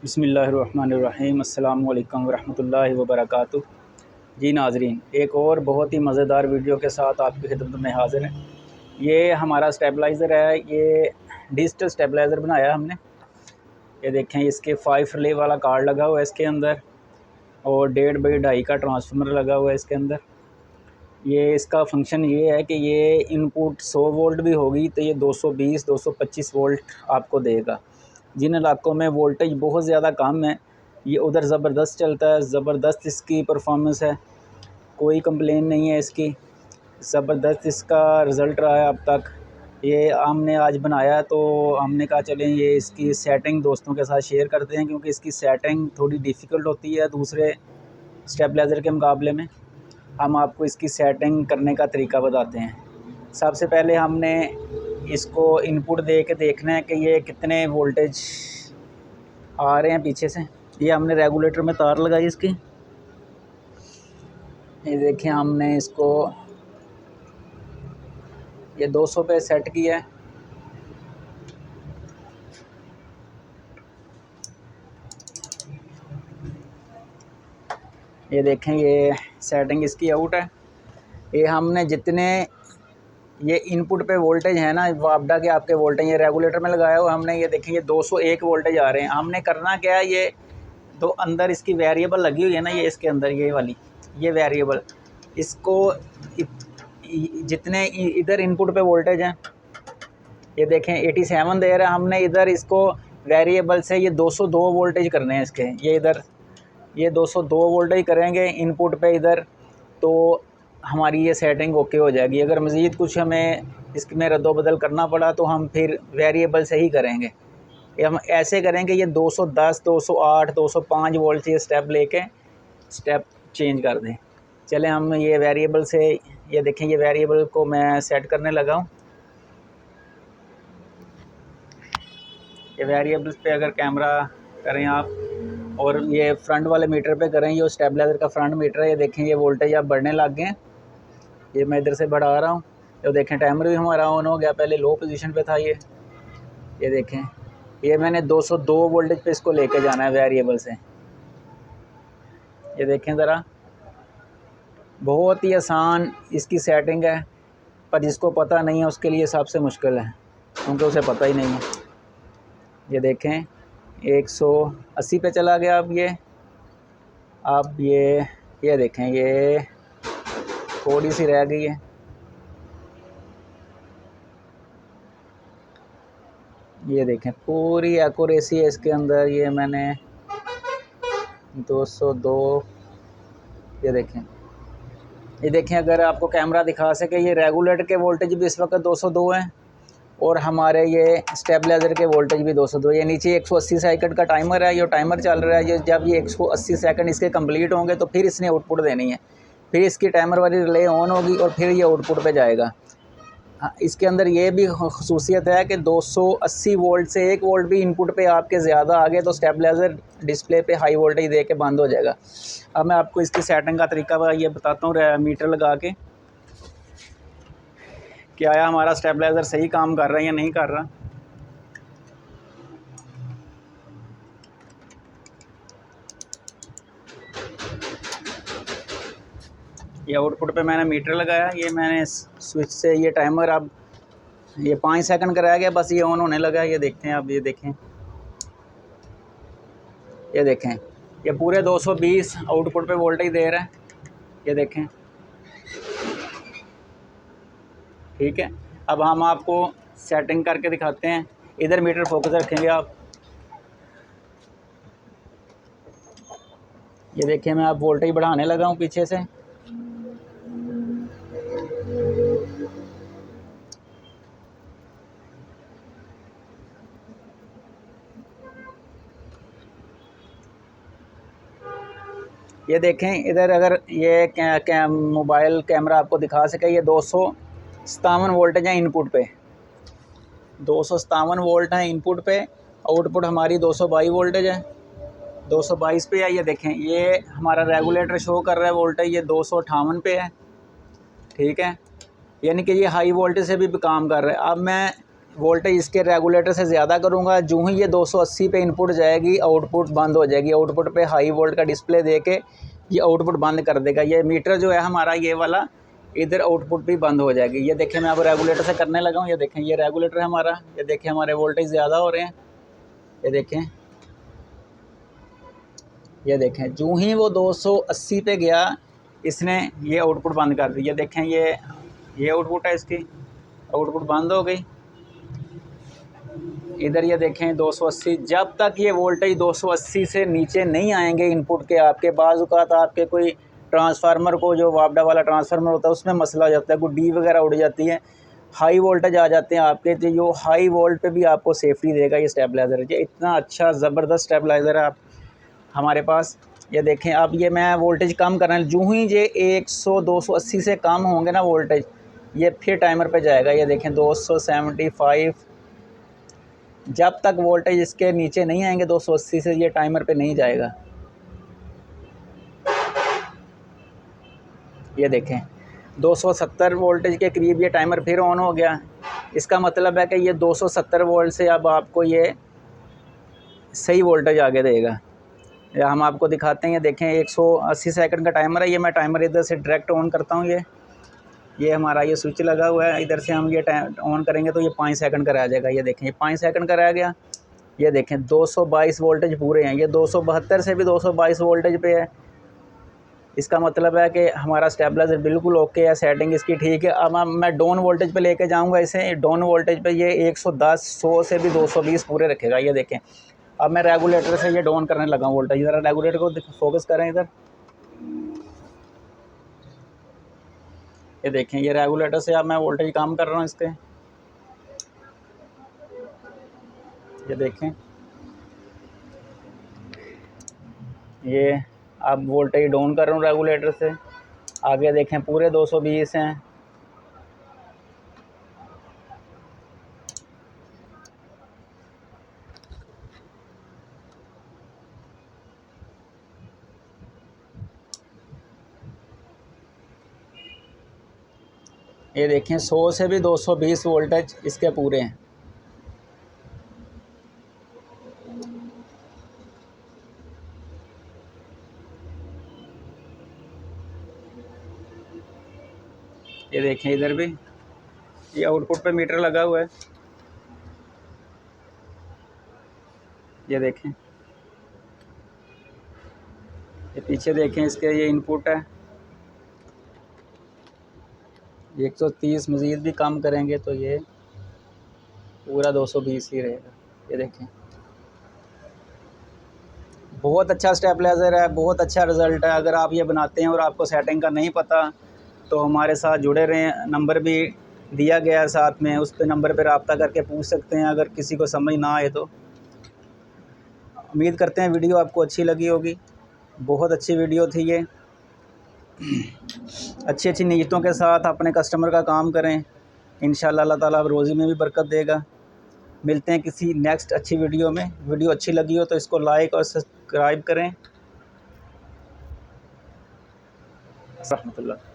बिस्मिल्लाहिर्रहमानिर्रहीम अस्सलामु अलैकुम वरहमतुल्लाहि वबरकातुहू। जी नाज़रीन, एक और बहुत ही मज़ेदार वीडियो के साथ आपकी खिदमत में हाज़िर है। ये हमारा स्टेबलाइज़र है, ये डिजिटल स्टेबलाइज़र बनाया हमने। ये देखें, इसके 5 रिले वाला कार्ड लगा हुआ है इसके अंदर, और 1.5 बाई 2.5 का ट्रांसफार्मर लगा हुआ है इसके अंदर। ये इसका फंक्शन ये है कि ये इनपुट 100 वोल्ट भी होगी तो ये 220-225 वोल्ट आपको देगा। जिन इलाकों में वोल्टेज बहुत ज़्यादा कम है, ये उधर ज़बरदस्त चलता है, ज़बरदस्त इसकी परफॉर्मेंस है, कोई कंप्लेन नहीं है इसकी, ज़बरदस्त इसका रिज़ल्ट रहा है अब तक। ये हमने आज बनाया तो हमने कहा चलें ये इसकी सेटिंग दोस्तों के साथ शेयर करते हैं, क्योंकि इसकी सेटिंग थोड़ी डिफ़िकल्ट होती है दूसरे स्टेबलाइज़र के मुकाबले में। हम आपको इसकी सेटिंग करने का तरीका बताते हैं। सबसे पहले हमने इसको इनपुट दे के देखना है कि ये कितने वोल्टेज आ रहे हैं पीछे से। ये हमने रेगुलेटर में तार लगाई इसकी। ये देखें, हमने इसको ये 200 पे सेट किया है। ये देखें, ये सेटिंग इसकी आउट है। ये हमने जितने ये इनपुट पे वोल्टेज है ना, वापडा के आपके वोल्टेज ये रेगुलेटर में लगाया हुआ हमने। ये देखें, ये 201 वोल्टेज आ रहे हैं। हमने करना क्या है, ये तो अंदर इसकी वेरिएबल लगी हुई है ना, ये इसके अंदर ये वाली ये वेरिएबल, इसको जितने इधर इनपुट पे वोल्टेज हैं, ये देखें 87 दे रहा है हमने। इधर इसको वेरिएबल से ये 202 वोल्टेज करने हैं इसके। ये इधर ये 202 वोल्टेज करेंगे इनपुट पे इधर, तो हमारी ये सेटिंग ओके हो जाएगी। अगर मज़ीद कुछ हमें इसमें रद्दोबदल करना पड़ा तो हम फिर वेरिएबल से ही करेंगे। ये हम ऐसे करेंगे, ये 210, 208, 205 वोल्ट से स्टेप लेके स्टेप चेंज कर दें। चलें हम ये वेरिएबल से, ये देखें, ये वेरिएबल को मैं सेट करने लगा हूँ। ये वेरिएबल्स पे अगर कैमरा करें आप, और ये फ्रंट वाले मीटर पे करें, ये स्टेबलाइज़र का फ्रंट मीटर है। ये देखें, ये वोल्टेज अब बढ़ने लग गए हैं। ये मैं इधर से बढ़ा रहा हूँ। ये देखें, टाइमर भी हमारा ऑन हो गया, पहले लो पोजीशन पे था ये देखें, ये मैंने 202 वोल्टेज पे इसको लेके जाना है वेरिएबल से। ये देखें ज़रा, बहुत ही आसान इसकी सेटिंग है, पर जिसको पता नहीं है उसके लिए सबसे मुश्किल है, क्योंकि उसे पता ही नहीं है। ये देखें, 180 पे चला गया अब ये। अब ये देखें, ये थोड़ी सी रह गई है। ये देखें, पूरी एक्यूरेसी है इसके अंदर। ये मैंने 202, ये देखें, अगर आपको कैमरा दिखा सके, ये रेगुलेटर के वोल्टेज भी इस वक्त 202 हैं, और हमारे ये स्टेबलाइज़र के वोल्टेज भी 202। ये नीचे 180 सेकंड का टाइमर है, ये टाइमर चल रहा है। ये जब ये 180 सेकंड इसके कंप्लीट होंगे तो फिर इसने आउटपुट देनी है, फिर इसकी टाइमर वाली रिले ऑन होगी और फिर ये आउटपुट पे जाएगा। हाँ, इसके अंदर ये भी खसूसियत है कि 280 वोल्ट से 1 वोल्ट भी इनपुट पे आपके ज़्यादा आ गए तो स्टेबलाइज़र डिस्प्ले पे हाई वोल्टेज दे के बंद हो जाएगा। अब मैं आपको इसकी सेटिंग का तरीका ये बताता हूँ। मीटर लगा के क्या आया, हमारा स्टेबलाइज़र सही काम कर रहा है या नहीं कर रहा। ये आउटपुट पे मैंने मीटर लगाया। ये मैंने स्विच से ये टाइमर अब ये 5 सेकंड कराया गया, बस ये ऑन होने लगा। ये देखते हैं, अब ये देखें, ये देखें, ये पूरे 220 आउटपुट पे वोल्टेज दे रहा है। ये देखें, ठीक है। अब हम आपको सेटिंग करके दिखाते हैं। इधर मीटर फोकस रखेंगे आप। ये देखिए, मैं अब वोल्टेज बढ़ाने लगा हूँ पीछे से। ये देखें, इधर अगर ये मोबाइल कैमरा आपको दिखा सके, ये 257 वोल्टेज है इनपुट पे, 257 वोल्ट है इनपुट पे। आउटपुट हमारी 222 वोल्टेज है, 222 पे है। ये देखें, ये हमारा रेगुलेटर शो कर रहा है वोल्टेज, ये 258 पे है, ठीक है। यानी कि ये हाई वोल्टेज से भी काम कर रहा है। अब मैं वोल्टेज इसके रेगुलेटर से ज़्यादा करूँगा, जो ही ये 280 पे इनपुट जाएगी आउटपुट बंद हो जाएगी। आउटपुट पे हाई वोल्ट का डिस्प्ले दे के ये आउटपुट बंद कर देगा। ये मीटर जो है हमारा ये वाला, इधर आउटपुट भी बंद हो जाएगी। ये देखें, मैं अब रेगुलेटर से करने लगा हूँ। ये देखें, ये रेगुलेटर है हमारा। ये देखें हमारे वोल्टेज ज़्यादा हो रहे हैं। ये देखें, ये देखें, जो ही वो 280 पे गया इसने ये आउटपुट बंद कर दी। ये देखें, ये आउटपुट है, इसकी आउटपुट बंद हो गई। इधर ये देखें 280, जब तक ये वोल्टेज 280 से नीचे नहीं आएंगे इनपुट के, आपके बाज़-औक़ात आपके कोई ट्रांसफार्मर को, जो वापडा वाला ट्रांसफार्मर होता है उसमें मसला आ जाता है, कोई डी वगैरह उड़ जाती है, हाई वोल्टेज आ जाते हैं आपके, तो जो हाई वोल्ट पे भी आपको सेफ्टी देगा ये स्टेबलाइज़र। ये इतना अच्छा ज़बरदस्त स्टेबलाइज़र है आप हमारे पास। ये देखें, अब ये मैं वोल्टेज कम करना, जो ही ये 100-280 से कम होंगे ना वोल्टेज, ये फिर टाइमर पे जाएगा। ये देखें 275, जब तक वोल्टेज इसके नीचे नहीं आएंगे 280 से, ये टाइमर पे नहीं जाएगा। ये देखें 270 वोल्टेज के करीब ये टाइमर फिर ऑन हो गया। इसका मतलब है कि ये 270 वोल्ट से अब आपको ये सही वोल्टेज आगे देगा। या हम आपको दिखाते हैं। ये देखें 180 सेकंड का टाइमर है। ये मैं टाइमर इधर से डायरेक्ट ऑन करता हूँ। ये हमारा ये स्विच लगा हुआ है, इधर से हम ये ऑन करेंगे तो ये 5 सेकंड का रह जाएगा। ये देखें, ये 5 सेकंड का रह गया। ये देखें 222 वोल्टेज पूरे हैं। ये 272 से भी 222 वोल्टेज पे है। इसका मतलब है कि हमारा स्टेबलाइज़र बिल्कुल ओके है, सेटिंग इसकी ठीक है। अब मैं डाउन वोल्टेज पे लेके जाऊंगा इसे। डाउन वोल्टेज पे ये 110, 100 से भी 220 पूरे रखेगा। ये देखें, अब मैं रेगुलेटर से ये डाउन करने लगा हूँ वोल्टेज। ज़रा रेगुलेटर को फोकस करें इधर। ये देखें, ये रेगुलेटर से अब मैं वोल्टेज कम कर रहा हूँ इसके। ये देखें, ये अब वोल्टेज डाउन कर रहा हूँ रेगुलेटर से। आगे देखें पूरे 220 हैं। ये देखें 100 से भी 220 वोल्टेज इसके पूरे हैं। ये देखें, इधर भी ये आउटपुट पे मीटर लगा हुआ है। ये देखें, ये पीछे देखें, इसके ये इनपुट है। 130 मज़ीद भी कम करेंगे तो ये पूरा 220 ही रहेगा। ये देखें, बहुत अच्छा स्टेबलाइज़र है, बहुत अच्छा रिज़ल्ट है। अगर आप ये बनाते हैं और आपको सेटिंग का नहीं पता तो हमारे साथ जुड़े रहें। नंबर भी दिया गया है साथ में, उस पे नंबर पे रब्ता करके पूछ सकते हैं अगर किसी को समझ ना आए तो। उम्मीद करते हैं वीडियो आपको अच्छी लगी होगी। बहुत अच्छी वीडियो थी ये। अच्छी अच्छी नीयतों के साथ अपने कस्टमर का काम करें, इंशाअल्लाह अल्लाह ताला रोज़ी में भी बरकत देगा। मिलते हैं किसी नेक्स्ट अच्छी वीडियो में। वीडियो अच्छी लगी हो तो इसको लाइक और सब्सक्राइब करें। रहमतुल्लाह।